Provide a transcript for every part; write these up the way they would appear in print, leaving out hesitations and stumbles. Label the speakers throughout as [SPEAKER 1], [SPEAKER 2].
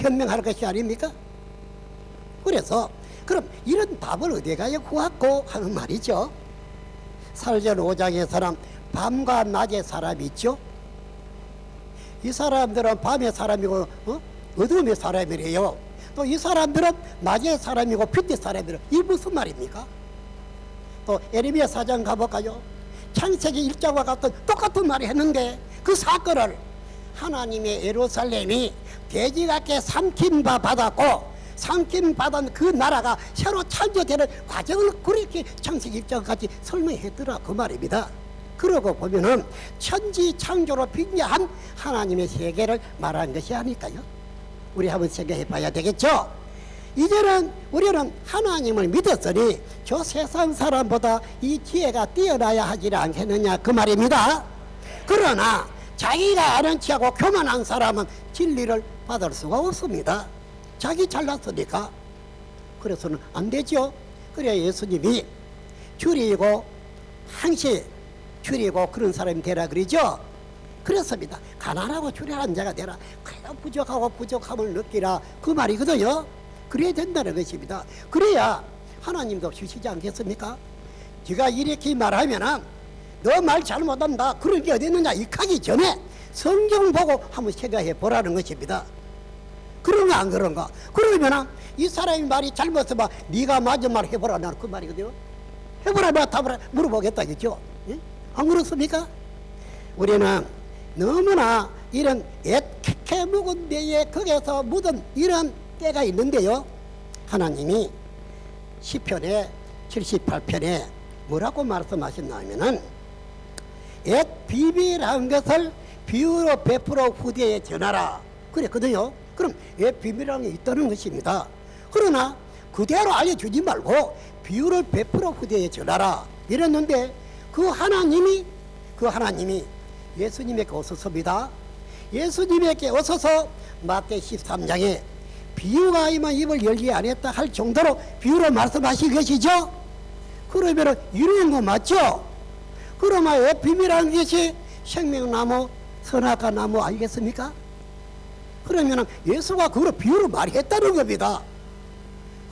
[SPEAKER 1] 현명할 것이 아닙니까? 그래서 그럼 이런 답을 어디 가야 구하고 하는 말이죠. 사도전 5장의 사람, 밤과 낮의 사람이 있죠. 이 사람들은 밤의 사람이고 어둠의 사람이래요. 또 이 사람들은 낮의 사람이고 빛의 사람이래요. 이게 무슨 말입니까? 또 에레미야 4장 가볼까요? 창세기 1장과 같은 똑같은 말을 했는데 그 사건을 하나님의 예루살렘이 돼지같게 삼킴바 받았고 삼킴받은 그 나라가 새로 창조되는 과정을 그렇게 창세기 1장 같이 설명했더라 그 말입니다. 그러고 보면은 천지 창조로 빙자한 하나님의 세계를 말한 것이 아닐까요? 우리 한번 생각해 봐야 되겠죠. 이제는 우리는 하나님을 믿었으니 저 세상 사람보다 이 지혜가 뛰어나야 하지 않겠느냐 그 말입니다. 그러나 자기가 아는 체하고 교만한 사람은 진리를 받을 수가 없습니다. 자기 잘났으니까. 그래서는 안 되죠. 그래야 예수님이 줄이고 항시 줄이고 그런 사람이 되라 그러죠. 그렇습니다. 가난하고 줄이한 자가 되라. 그래야 부족하고 부족함을 느끼라 그 말이거든요. 그래야 된다는 것입니다. 그래야 하나님도 주시지 않겠습니까? 제가 이렇게 말하면은 너 말 잘못한다 그런 게 어디 있느냐 이하기 전에 성경 보고 한번 생각해 보라는 것입니다. 그런가 안 그런가? 그러면은 이 사람이 말이 잘못해봐 네가 맞은 말 해보라 나는 그 말이거든요. 해보라 내가 답을 물어보겠다겠죠. 예? 안 그렇습니까? 우리는 너무나 이런 애캐 묵은 데에 거기에서 묻은 이런 때가 있는데요. 하나님이 시편에 78편에 뭐라고 말씀하셨냐면은 옛 비밀한 것을 비유로 베풀어 후대에 전하라 그랬거든요. 그럼 옛 비밀한 게 있다는 것입니다. 그러나 그대로 알려주지 말고 비유를 베풀어 후대에 전하라 이랬는데 그 하나님이 예수님에게 오셨습니다. 예수님에게 오셔서 마태 13장에 비유가 아니면 입을 열지 않았다 할 정도로 비유로 말씀하신 것이죠. 그러면 이루는 거 맞죠? 그러면 왜 비밀한 것이 생명나무, 선악과 나무 알겠습니까? 그러면 예수가 그걸 비유로 말했다는 겁니다.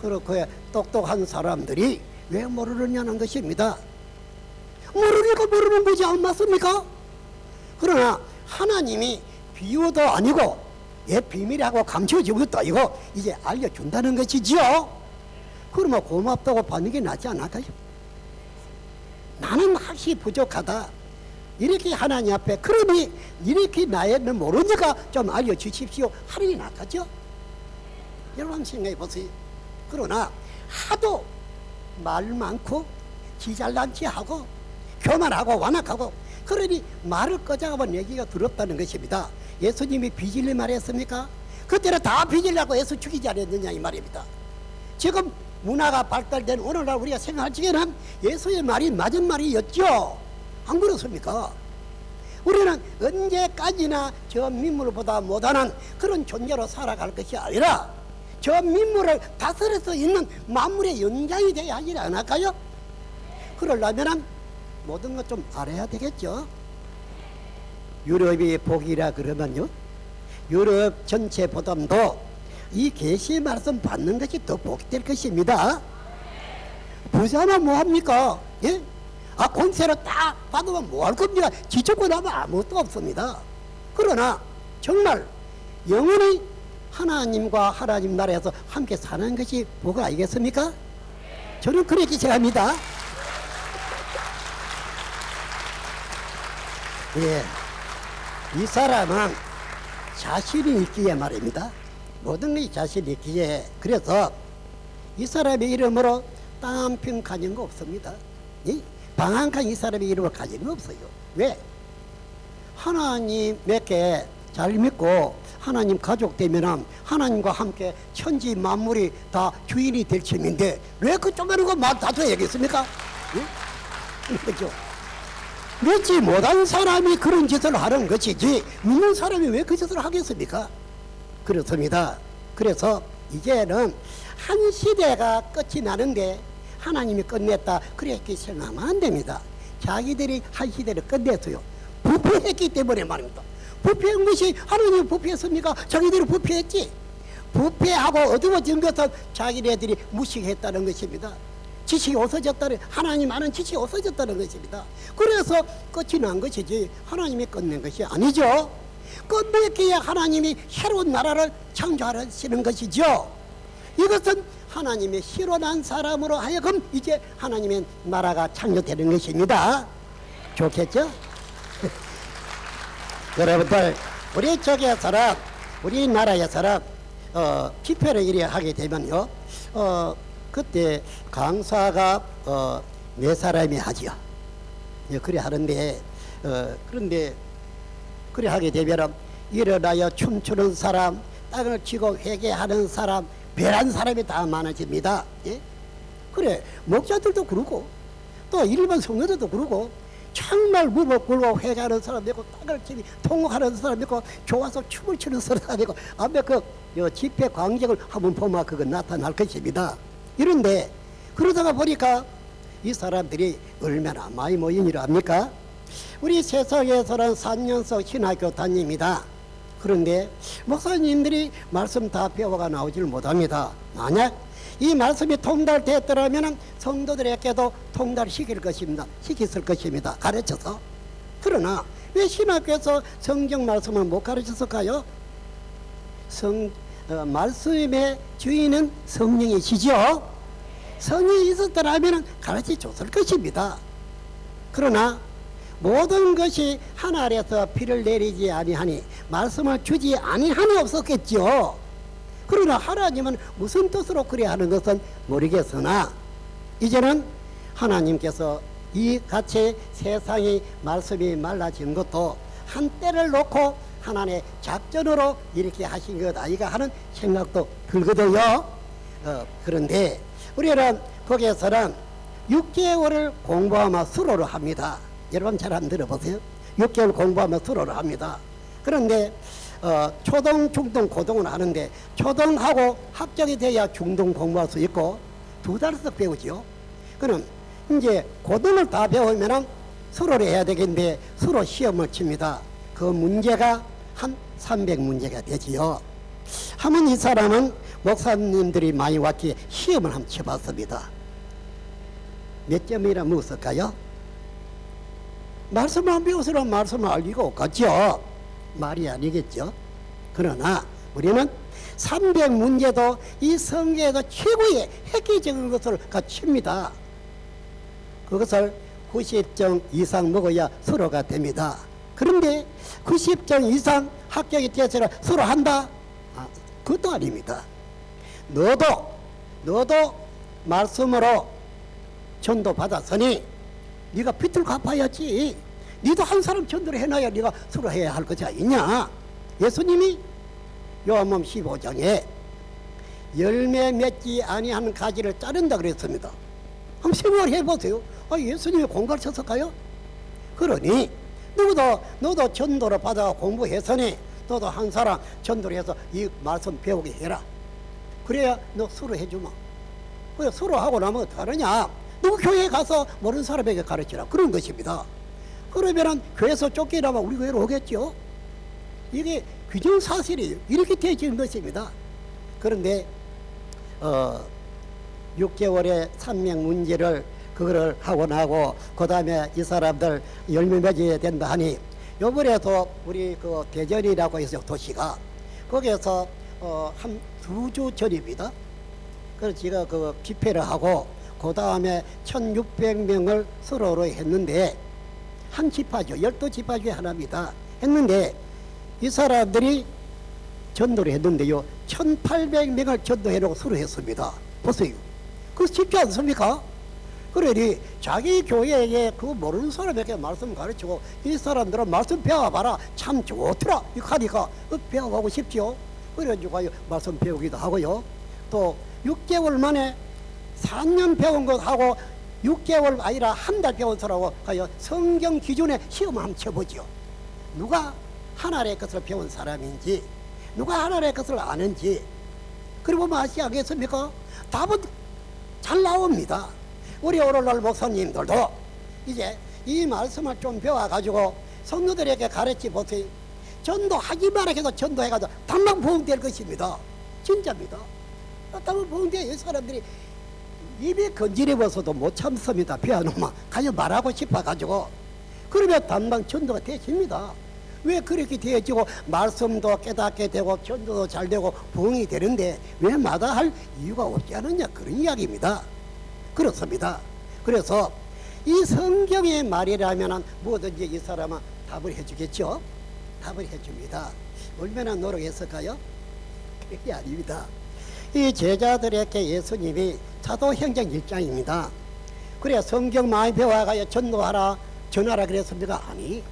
[SPEAKER 1] 그렇게 똑똑한 사람들이 왜 모르느냐는 것입니다. 모르니까 모르는 거지 안 맞습니까? 그러나 하나님이 비유도 아니고 비밀하고 감춰진 것도 아니고 이제 알려준다는 것이지요. 그러면 고맙다고 받는 게 낫지 않을까요? 나는 확실히 부족하다 이렇게 하나님 앞에 그러니 이렇게 나는 모르니까 좀 알려주십시오 하는 게 낫겠죠? 여러분 한번 생각해 보세요. 그러나 하도 말 많고 지잘난지 하고 교만하고 완악하고 그러니 말을 꺼져가면 얘기가 더럽다는 것입니다. 예수님이 빚을 말했습니까? 그때는 다 빚으려고 예수 죽이지 않았느냐 이 말입니다. 지금 문화가 발달된 오늘날 우리가 생각할 적에는 예수의 말이 맞은 말이었죠. 안 그렇습니까? 우리는 언제까지나 저 민물보다 못하는 그런 존재로 살아갈 것이 아니라 저 민물을 다스릴 수 있는 만물의 연장이 되어야 하지 않을까요? 그러려면 모든 것 좀 알아야 되겠죠. 유럽이 복이라 그러면요, 유럽 전체보다도 이 계시의 말씀 받는 것이 더 복이 될 것입니다. 부자만 뭐합니까? 예? 권세를 딱 받으면 뭐 할 겁니까? 지쳤고 나면 아무것도 없습니다. 그러나 정말 영원히 하나님과 하나님 나라에서 함께 사는 것이 복 아니겠습니까? 저는 그렇게 생각합니다. 예, 이 사람은 자신이 있기에 말입니다. 모든 것이 자신이 있기에. 그래서 이 사람의 이름으로 땅 한 편 가진 거 없습니다. 방 한 칸 이 사람의 이름을 가진 거 없어요. 왜? 하나님에게 잘 믿고 하나님 가족 되면 하나님과 함께 천지 만물이 다 주인이 될 셈인데 왜 그 조그마한 거 막 다투어야겠습니까? 그렇죠? 믿지 못한 사람이 그런 짓을 하는 것이지 믿는 사람이 왜 그 짓을 하겠습니까? 그렇습니다. 그래서 이제는 한 시대가 끝이 나는데 하나님이 끝냈다 그렇게 생각하면 안 됩니다. 자기들이 한 시대를 끝냈어요. 부패했기 때문에 말입니다. 부패한 것이 하나님이 부패했습니까? 자기들이 부패했지. 부패하고 어두워진 것은 자기네들이 무식했다는 것입니다. 지식이 없어졌다는, 하나님 아는 지식이 없어졌다는 것입니다. 그래서 끝이 난 것이지 하나님이 끝낸 것이 아니죠. 끝맺기에 하나님이 새로운 나라를 창조하시는 것이죠. 이것은 하나님의 실현한 사람으로 하여금 이제 하나님의 나라가 창조되는 것입니다. 좋겠죠? 여러분들, 우리 쪽에서는, 우리나라에서는 집회를 이래 하게 되면요, 그때 강사가 네 사람이 하지요. 그래 하는데, 그런데 그래 하게 되면 일어나여 춤추는 사람, 땅을 치고 회개하는 사람, 별한 사람이 다 많아집니다. 예? 그래, 목자들도 그러고 또 일반 성도들도 그러고 정말 무복불복 회개하는 사람도 있고, 땅을 치니 통곡하는 사람도 있고, 좋아서 춤을 추는 사람도 있고, 앞에 그 집회 광경을 한번 보면 그거 나타날 것입니다. 이런데 그러다가 보니까 이 사람들이 얼마나 많이 모인 일 압니까? 우리 세상에서는 3년석 신학교 다닙니다. 그런데 목사님들이 말씀 다 배워가 나오질 못합니다. 만약 이 말씀이 통달됐더라면 성도들에게도 통달시킬 것입니다. 시켰을 것입니다. 가르쳐서. 그러나 왜 신학교에서 성경 말씀을 못 가르쳤을까요? 말씀의 주인은 성령이시죠. 성령이 있었더라면 가르쳐 줬을 것입니다. 그러나 모든 것이 하늘에서 비를 내리지 아니하니 말씀을 주지 아니하니 없었겠죠. 그러나 하나님은 무슨 뜻으로 그래 하는 것은 모르겠으나 이제는 하나님께서 이 같이 세상의 말씀이 말라진 것도 한때를 놓고 하나님의 작전으로 이렇게 하신 것 아이가 하는 생각도 들거든요. 그런데 우리는 거기에서는 6개월을 공부하며 수로를 합니다. 여러분 잘 한번 들어보세요. 6개월 공부하며 수로를 합니다. 그런데 초등, 중등, 고등을 하는데 초등하고 합격이 돼야 중등 공부할 수 있고 2달씩 배우죠. 그럼 이제 고등을 다 배우면 수로를 해야 되겠는데 수로 시험을 칩니다. 그 문제가 한 300문제가 되지요. 하면 이 사람은 목사님들이 많이 왔기에 시험을 한번 쳐봤습니다. 몇 점이라 묻었을까요? 말씀을 안 배워서는 말씀을 알 리가 없겠죠. 말이 아니겠죠. 그러나 우리는 300문제도 이 성경에서 최고의 획기적인 것을 갖춥니다. 그것을 90점 이상 먹어야 수로가 됩니다. 그런데 90점 이상 합격이 되어서 수로한다? 그것도 아닙니다. 너도 말씀으로 전도 받았으니 네가 빚을 갚아야지. 네도 한 사람 전도를 해놔야 네가 수로해야 할 것이 아니냐. 예수님이 요한복음 15장에 열매 맺지 아니하는 가지를 자른다 그랬습니다. 한번 생각을 해보세요. 예수님이 공부를 쳤을까요? 그러니 너도 전도를 받아 공부했으니 너도 한 사람 전도를 해서 이 말씀 배우게 해라. 그래야 너 수로해주마. 왜 수로하고 나면 어떡하느냐. 너 교회에 가서 모르는 사람에게 가르치라. 그런 것입니다. 그러면은 교회에서 쫓기나면 우리 교회로 오겠죠. 이게 규정사실이에요. 이렇게 되어진 것입니다. 그런데 6개월의 300문제를 그거를 하고 나고 그 다음에 이 사람들 열매 맺어야 된다 하니 요번에도 우리 그 대전이라고 해서 도시가 거기에서 한 2주 전입니다. 그래서 제가 그 집회를 하고 그 다음에 1600명을 수로로 했는데 한 지파죠. 12지파 중에 하나입니다. 했는데 이 사람들이 전도를 했는데요. 1800명을 전도해놓고 수로했습니다. 보세요. 그거 쉽지 않습니까? 그러니 자기 교회에 그 모르는 사람에게 말씀 가르치고 이 사람들은 말씀 배워봐라. 참 좋더라. 이거 하니까 배워가고 싶죠. 그래가지고 말씀 배우기도 하고요. 또 6개월 만에 4년 배운 것하고 6개월 아니라 한 달 배운 사람하고 성경 기준에 시험을 한번 쳐보죠. 누가 하나님의 것을 배운 사람인지 누가 하나님의 것을 아는지 그리고 아시지 않겠습니까? 답은 잘 나옵니다. 우리 오늘날 목사님들도 이제 이 말씀을 좀 배워가지고 성도들에게 가르치 보세요. 전도하기만 해서 전도해가지고 단방 부흥될 것입니다. 진짜입니다. 그렇다고 보는데 이 사람들이 입이 건지려워서도 못 참습니다. 피아노만 가서 말하고 싶어가지고. 그러면 단방 전도가 되십니다. 왜 그렇게 되어지고 말씀도 깨닫게 되고 전도도 잘 되고 부흥이 되는데 왜 마다할 이유가 없지 않느냐, 그런 이야기입니다. 그렇습니다. 그래서 이 성경의 말이라면 뭐든지 이 사람은 답을 해주겠죠. 답을 해줍니다. 얼마나 노력했을까요? 그게 아닙니다. 이 제자들에게 예수님이 사도행전 1장입니다. 그래 성경 많이 배워가요 전도하라 전하라 그랬습니까? 아니,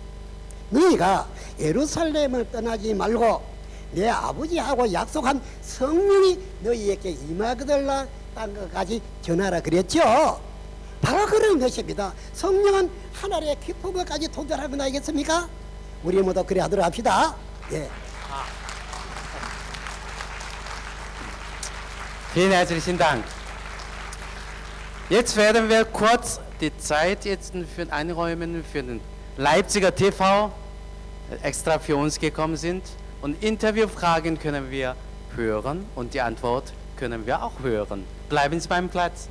[SPEAKER 1] 너희가 예루살렘을 떠나지 말고 내 아버지하고 약속한 성령이 너희에게 임하거들라 딴 것까지 전하라 그랬죠. 바로 그런 것입니다. 성령은 하늘의 깊은 것까지 도달하는 건 아니겠습니까? 우리 모두 그래 하도록 합시다. 예.
[SPEAKER 2] Vielen herzlichen Dank. Jetzt werden wir kurz die Zeit jetzt einräumen für den Leipziger TV, extra für uns gekommen sind. Und Interviewfragen können wir hören und die Antwort können wir auch hören. Bleiben Sie beim Platz.